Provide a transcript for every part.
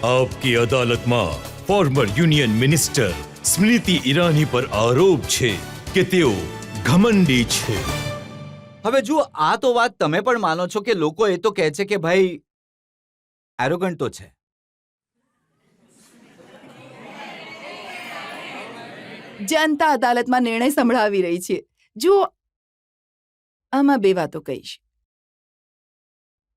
આપકી અદાલતમાં former union minister Smriti Irani પર આરોપ છે કે તેઓ ઘમંડી છે. હવે જુઓ, આ તો વાત તમે પણ માનો છો કે લોકો એ તો કહે છે કે ભાઈ એરોગન્ટ તો છે. જનતા અદાલતમાં નિર્ણય સંભળાવી રહી છે. જુઓ, આમાં બે વાતો કહીશ.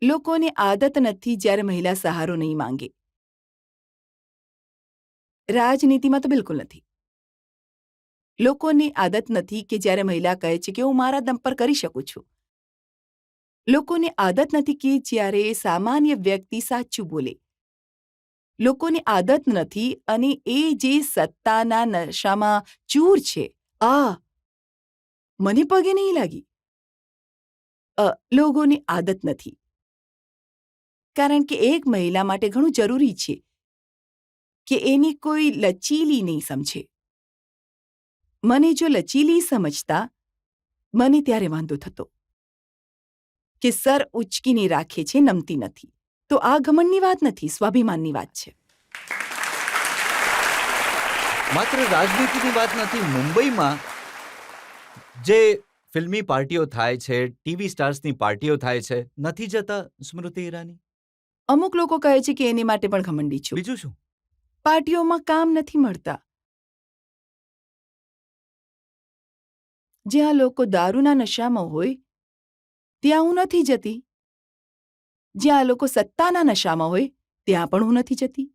લોકોને આદત નથી જ્યારે મહિલા સહારો નહીં માંગે. રાજનીતિમાં તો બિલકુલ નથી. લોકોને આદત નથી કે જ્યારે મહિલા કહે છે કે હું મારા દમ પર કરી શકું છું. લોકોને આદત નથી કે જ્યારે સામાન્ય વ્યક્તિ સાચું બોલે. લોકોને આદત નથી, અને એ જે સત્તાના નશામાં ચૂર છે, મને પગે નહીં લાગી. લોકોને આદત નથી, કારણ કે એક મહિલા માટે ઘણું જરૂરી છે કે એને કોઈ લચીલી નહીં સમજે. મને જો લચીલી સમજતા, મને ત્યારે વાંધો થતો કે સર ઉચકીને રાખે છે, નમતી નથી. તો આ ઘમંડની વાત નથી, સ્વાભિમાનની વાત છે. માત્ર રાજનીતિની વાત નથી. મુંબઈમાં જે ફિલ્મી પાર્ટીઓ થાય છે, ટીવી સ્ટાર્સની પાર્ટીઓ થાય છે, નથી જતા સ્મૃતિ ઈરાની? અમુક લોકો કહે છે કે એને માટે પણ ઘમંડી છું. બીજું શું? પાર્ટીઓમાં કામ નથી મળતા. જ્યાં લોકો દારૂના નશામાં હોય ત્યાં હું નથી જતી. જ્યાં લોકો સત્તાના નશામાં હોય ત્યાં પણ હું નથી જતી.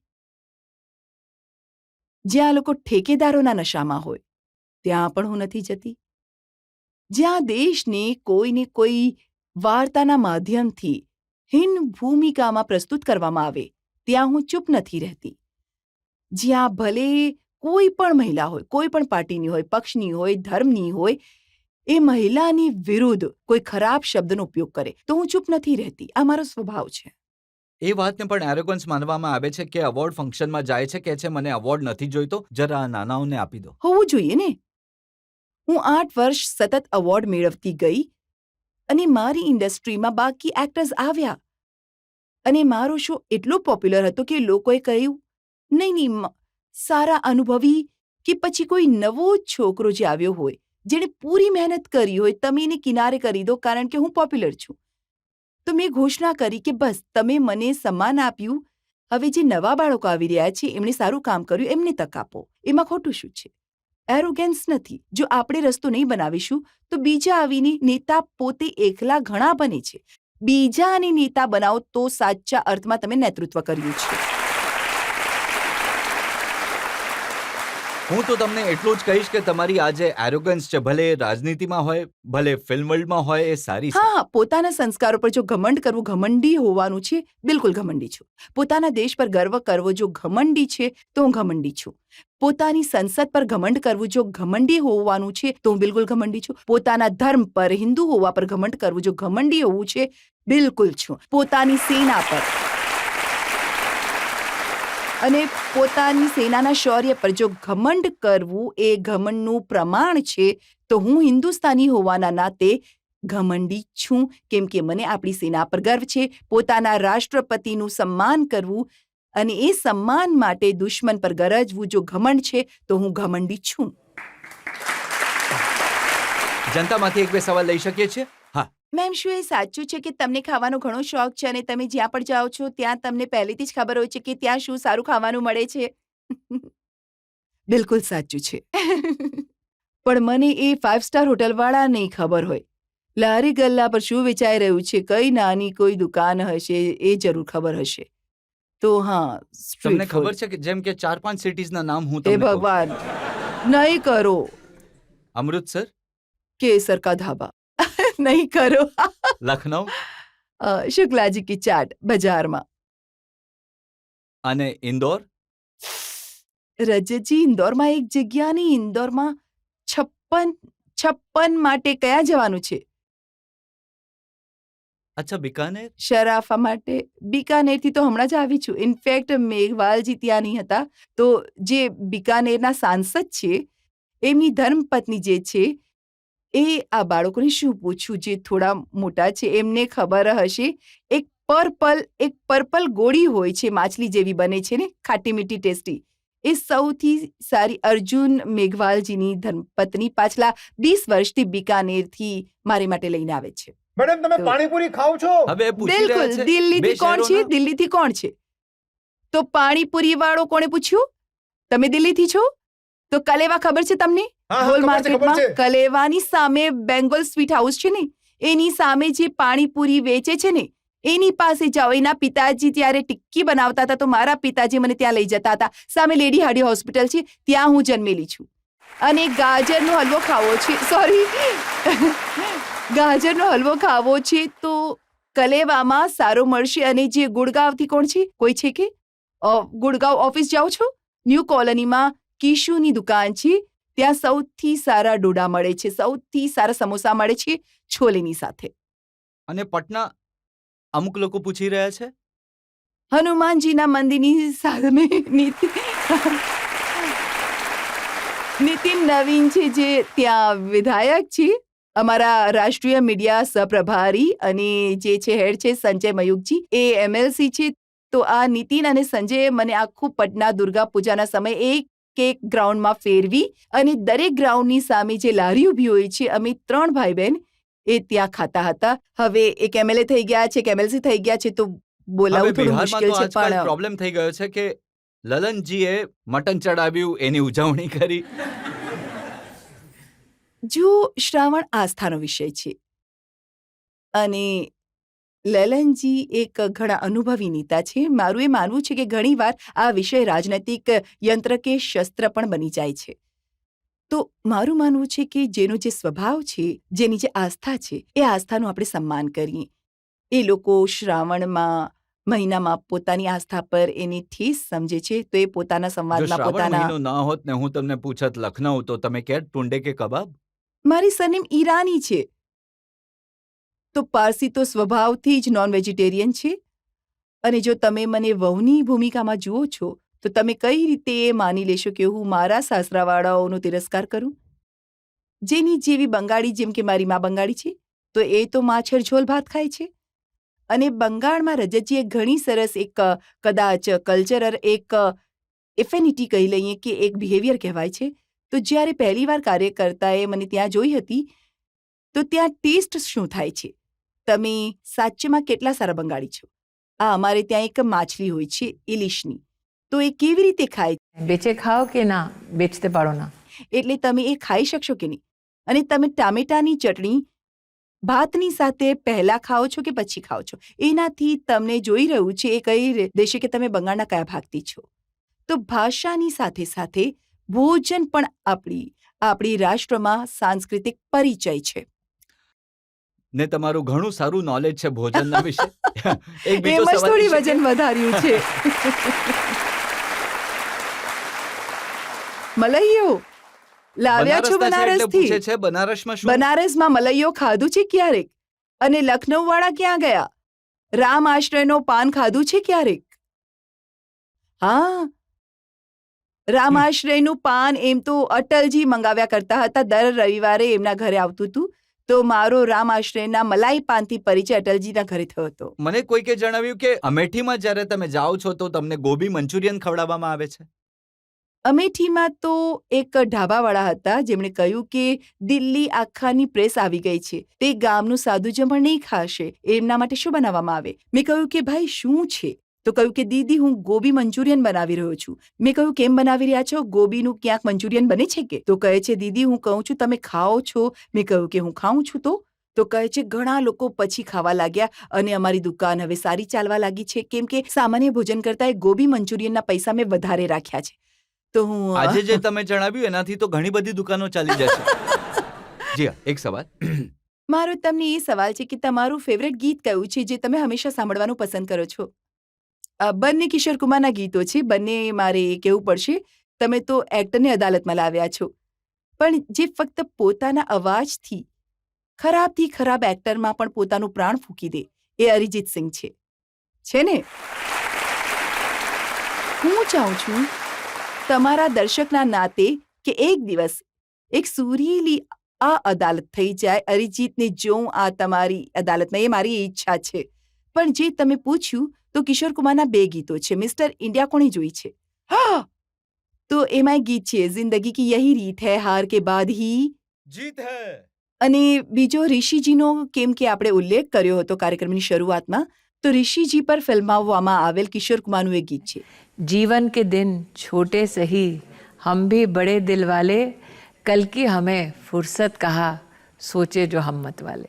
જ્યાં લોકો ઠેકેદારોના નશામાં હોય ત્યાં પણ હું નથી જતી. જ્યાં દેશને કોઈને કોઈ વાર્તાના માધ્યમથી હીન ભૂમિકામાં પ્રસ્તુત કરવામાં આવે ત્યાં હું ચૂપ નથી રહેતી. જ્યાં ભલે કોઈ પણ મહિલા હોય, કોઈ પણ પાર્ટીની હોય, પક્ષની હોય, ધર્મની હોય, એ મહિલાની વિરુદ્ધ કોઈ ખરાબ શબ્દનો ઉપયોગ કરે તો હું ચૂપ નથી રહેતી. આ મારો સ્વભાવ છે. એ વાતને પણ એરોગન્સ માનવામાં આવે છે કે અવોર્ડ ફંક્શનમાં જાય છે, કે છે મને અવોર્ડ નથી જોઈતો, જરા આ નાનાઓને આપી દો. હોવું જોઈએ ને. હું 8 વર્ષ સતત એવોર્ડ મેળવતી ગઈ, અને મારી ઇન્ડસ્ટ્રીમાં બાકી એક્ટર્સ આવ્યા, અને મારો શો એટલો પોપ્યુલર હતો કે લોકોએ કહ્યું, નહીં, સારા અનુભવી કે પછી કોઈ નવો છોકરો જે આવ્યો હોય, જેણે પૂરી મહેનત કરી હોય, તમે એને કિનારે કરી દો કારણ કે હું પોપ્યુલર છું. તો મેં ઘોષણા કરી કે બસ, તમે મને સન્માન આપ્યું, હવે જે નવા બાળકો આવી રહ્યા છે, એમણે સારું કામ કર્યું, એમને તક આપો. એમાં ખોટું શું છે? એરોગેન્સ નથી. જો આપણે રસ્તો નહીં બનાવીશું તો બીજા આવીને નેતા પોતે એકલા ઘણા બને છે. બીજાને નેતા બનાવો તો સાચા અર્થમાં તમે નેતૃત્વ કર્યું છે. હું તો તમને એટલું જ કહીશ કે તમારી આ જે એરોગન્સ છે, ભલે રાજનીતિમાં હોય, ભલે ફિલ્મ વર્લ્ડમાં હોય, એ સારી છે. હા, પોતાના સંસ્કારો પર જો ઘમંડ કરવું ઘમંડી હોવાનું છે, બિલકુલ ઘમંડી છું. પોતાના દેશ પર ગર્વ કરવો જો ઘમંડી છે તો હું ઘમંડી છું. પોતાની સંસદ પર ઘમંડ કરવું જો ઘમંડી હોવાનું છે તો હું બિલકુલ ઘમંડી છું. પોતાના ધર્મ પર, હિન્દુ હોવા પર ઘમંડ કરવું જો ઘમંડી હોવું છે, બિલકુલ છું. પોતાની સેના પર અને પોતાની સેનાના શૌર્ય પર જો ઘમંડ કરવું એ ઘમંડનું પ્રમાણ છે તો હું હિન્દુસ્તાની હોવાના નાતે ઘમંડી છું, કેમ કે મને આપણી સેના પર ગર્વ છે. પોતાના રાષ્ટ્રપતિનું સન્માન કરવું અને એ સન્માન માટે દુશ્મન પર ગરજવું જો ઘમંડ છે તો હું ઘમંડી છું. જનતામાંથી એક બે સવાલ લઈ શકીએ છીએ? હા. મેમ, શું એ સાચું છે કે તમને ખાવાનો ઘણો શોખ છે અને તમે જ્યાં પણ જાઓ છો ત્યાં તમને પહેલેથી જ ખબર હોય છે કે ત્યાં શું સારું ખાવાનું મળે છે? બિલકુલ સાચું છે. પણ મને એ 5 સ્ટાર હોટલવાળા નહીં ખબર હોય. લારી ગલ્લા પર શું વેચાઈ રહ્યું છે, કઈ નાની કોઈ દુકાન હશે, એ જરૂર ખબર હશે. તો હા, તમને ખબર છે કે જેમ કે 4-5 સિટીઝના નામ હું હે તમને કહું. ભગવાન, નહીં કરો. અમૃતસર, કેસર કા ધાબા. નહીં કરો. લખનઉ શુક્લાજી કી ચાટ બજારમાં. અને ઇન્દોર. રજતજી, ઇન્દોરમાં એક જગ્યા નહીં, ઇન્દોરમાં 56 માટે કયા જવાનું છે? અચ્છા, બિકાનેર. શરાફા માટે. બિકાનેરથી તો હમણાં જ આવી છું. ઇનફેક્ટ મેઘવાલજી ત્યાં નહીં હતા, તો જે બિકાનેરના સાંસદ છે એમની ધર્મપત્ની જે છે એ આ બાળકોને શું પૂછું જે થોડા મોટા છે, એમને ખબર હશે. એક એક પર્પલ ગોળી હોય છે, માછલી જેવી બને છે ને, ખાટી મીઠી ટેસ્ટી. એ સૌથી સારી અર્જુન મેઘવાલજીની ધર્મપત્ની પાછલા 20 વર્ષથી બિકાનેરથી મારી માટે લઈને આવે છે. મેડમ તમે તો- પાણીપુરી ખાવ છો? હવે એ પૂછી રહ્યા બિલકુલ. છે દિલ્હીથી બે કોણ છે? શહેરોના. દિલ્હીથી કોણ છે? તો પાણીપુરી વાળો કોણે પૂછ્યું? તમે દિલ્હીથી છો? તો કલેવા ખબર છે તમને? હા, હા, હોલ ખબર છે, ખબર માર્કેટમાં છે. કલેવાની સામે બેંગોલ સ્વીટ હાઉસ છે ને, એની સામે જે પાણીપુરી વેચે છે ને, એની પાસે જાઓ. એના પિતાજી ત્યારે ટિક્કી બનાવતા હતા તો મારા પિતાજી મને ત્યાં લઈ જતા હતા. સામે લેડી હાર્ડી હોસ્પિટલ છે, ત્યાં હું જન્મેલી છું. અને ગાજરનો હલવો ખાવો છે, ગાજરનો હલવો ખાવો છે તો કલેવામાં સારો મળશે. અને જે ગુડગાંવથી કોણ છે? કોઈ છે કે? ગુડગાંવ ઓફિસ જાઓ છો? ન્યૂ કોલોનીમાં કિશુની દુકાન છે, ત્યાં સૌથી સારા ડોડા મળે છે, સૌથી સારા સમોસા મળે છે છોલેની સાથે. અને પટના અમુક લોકો પૂછી રહ્યા છે હનુમાનજીના મંદિરની સામે નીતિન નવીન છે, જે ત્યાં વિધાયક છે. અમારા રાષ્ટ્રીય મીડિયા સહપ્રભારી અને જે છે હેડ છે સંજય મયુકજી, એ MLC છે. તો આ નીતિન અને સંજયે મને આખું પટના દુર્ગા પૂજાના સમયે એક ગ્રાઉન્ડમાં ફેરવી અને દરેક ગ્રાઉન્ડની સામે જે લારી ઊભી હોય છે, અમે 3 ભાઈ બહેન એ ત્યાં ખાતા હતા. હવે એક MLA થઈ ગયા છે, એક MLC થઈ ગયા છે, તો હવે બોલાવવું થોડું બિહારમાં મુશ્કેલ તો છે. આજકાલ પણ પ્રોબ્લેમ થઈ ગયો છે કે લલનજીએ મટન ચડાવ્યું, એની ઉજવણી કરી. જો શ્રાવણ આસ્થાનો વિષય છે અને લલનજી એક ઘણા અનુભવી નેતા છે. મારું એ માનવું છે કે ઘણીવાર આ વિષય રાજનૈતિક યંત્ર કે શસ્ત્ર પણ બની જાય છે. તો મારું માનવું છે કે જેનો જે સ્વભાવ છે, જેની જે આસ્થા છે, એ આસ્થાનું આપણે સન્માન કરીએ. એ લોકો શ્રાવણમાં મહિનામાં પોતાની આસ્થા પર એને ઠેસ સમજે છે, તો એ પોતાના જો સંવાદમાં શ્રાવણ પોતાના... મહિનો ના હોત ને હું તમને પૂછત લખનઉ, તો તમે કહેત ટુંડે કે કબાબ. મારી સરનેમ ઈરાની છે, તો પારસી તો સ્વભાવથી જ નોન વેજીટેરિયન છે. અને જો તમે મને વહુની ભૂમિકામાં જુઓ છો, તો તમે કઈ રીતે એ માની લેશો કે હું મારા સાસરાવાળાઓનો તિરસ્કાર કરું? જેની જેવી બંગાળી, જેમ કે મારી મા બંગાળી છે, તો એ તો માછર ઝોલ ભાત ખાય છે. અને બંગાળમાં રજતજીએ ઘણી સરસ એક કદાચ કલ્ચરલ એક એફિનિટી કહી લઈએ કે એક બિહેવિયર કહેવાય છે. તો જ્યારે પહેલીવાર કાર્યકર્તાએ મને ત્યાં જોઈ હતી, તો ત્યાં ટેસ્ટ શું થાય છે. તમે સાચેમાં કેટલા સારા બંગાળી છો. આ અમારે ત્યાં એક માછલી હોય છે ઇલિશની, તો એ કેવી રીતે ખાય? বেচে খাও કે ના বেচতে পারো না? એટલે તમે એ ખાઈ શકશો કે નહીં? અને તમે ટામેટાની ચટણી ભાતની સાથે પહેલા ખાઓ છો કે પછી ખાઓ છો? એનાથી તમને જોઈ રહ્યું છે એ કહી દેશે કે તમે બંગાળના કયા ભાગથી છો. તો ભાષાની સાથે સાથે ભોજન પણ આપણી રાષ્ટ્રમાં સાંસ્કૃતિક પરિચય છે. ને તમારું ઘણું સારું નોલેજ છે ભોજનના વિશે. એક બીજો એમ જ સવાલ થોડી પૂછી વજન વધાર્યું છે. મલૈયો લાવ્યા છો બનારસના છે એટલે પૂછે બનારસથી? છે બનારસમાં શું? બનારસમાં મલૈયો ખાધું છે ક્યારેક? અને લખનઉ વાળા ક્યાં ગયા? રામ આશ્રયનો પાન ખાધું છે ક્યારેક? હા, રામ આશ્રયનું પાન એમ તો અટલજી મંગાવ્યા કરતા હતા. દર રવિવારે એમના ઘરે આવતું હતું. તો મારો રામ આશ્રયના મલાઈ પાનથી પરિચય અટલજીના ઘરે થયો હતો. મને કોઈકે જણાવ્યું કે અમેઠીમાં જ્યારે તમે જાઓ છો તો તમને ગોબી મંચુરિયન ખવડાવવામાં આવે છે. અમેઠીમાં તો એક ઢાબાવાળા હતા જેમણે કહ્યું કે દિલ્હી આખાની પ્રેસ આવી ગઈ છે, તે ગામનું સાદું જમણ નહીં ખાશે, એમના માટે શું બનાવવામાં આવે? મેં કહ્યું કે ભાઈ શું છે? તો કહ્યું કે દીદી હું ગોબી મંચુરિયન બનાવી રહ્યો છું. મેં કહ્યું કેમ બનાવી રહ્યા છો? ગોબીનું ક્યાંક મંચુરિયન બને છે કે? તો કહે છે દીદી હું કહું છું તમે ખાઓ છો. મેં કહ્યું કે હું ખાઉં છું. તો કહે છે ઘણા લોકો પછી ખાવા લાગ્યા અને અમારી દુકાન હવે સારી ચાલવા લાગી છે, કેમ કે સામાન્ય ભોજન કરતાં એ ગોબી મંચુરિયનના પૈસા મેં વધારે રાખ્યા છે. તો હું આજે જે તમે જણાવ્યું એનાથી તો ઘણી બધી દુકાનો ચાલી જશે. જી હા, એક સવાલ. મારો તમને એ સવાલ છે કે તમારું ફેવરેટ ગીત કયું છે જે તમે હંમેશા સાંભળવાનું પસંદ કરો છો? બંને કિશોર કુમારના ગીતો છે, બંને મારે કહેવું પડશે. તમે તો એક્ટરને અદાલતમાં લાવ્યા છો, પણ જે ફક્ત પોતાના અવાજથી ખરાબથી ખરાબ એક્ટરમાં પણ પોતાનું પ્રાણ ફૂંકી દે એ અરિજીત સિંહ છે. છે ને? હું ચાહું છું તમારા દર્શકના નાતે કે એક દિવસ એક સુરીલી આ અદાલત થઈ જાય, અરિજીતને જોઉં આ તમારી અદાલતમાં, એ મારી ઈચ્છા છે. પણ જે તમે પૂછ્યું તો કિશોર કુમારના 2 ગીતો છે. મિસ્ટર ઇન્ડિયા કોણે જોઈ છે? હા, તો એમાં એક ગીત છે જિંદગી કી યહી રીત હૈ હાર કે બાદ હી જીત હૈ. અને બીજો ઋષિજીનો કેમ કે આપણે ઉલ્લેખ કર્યો હતો કાર્યક્રમની શરૂઆતમાં, તો ऋषिजी પર ફિલ્માવવામાં આવેલ કિશોર કુમારનું એક ગીત છે. जीवन के दिन छोटे सही हम भी बड़े दिल वाले कल की हमें फुर्सत कहा सोचे जो हम मत वाले.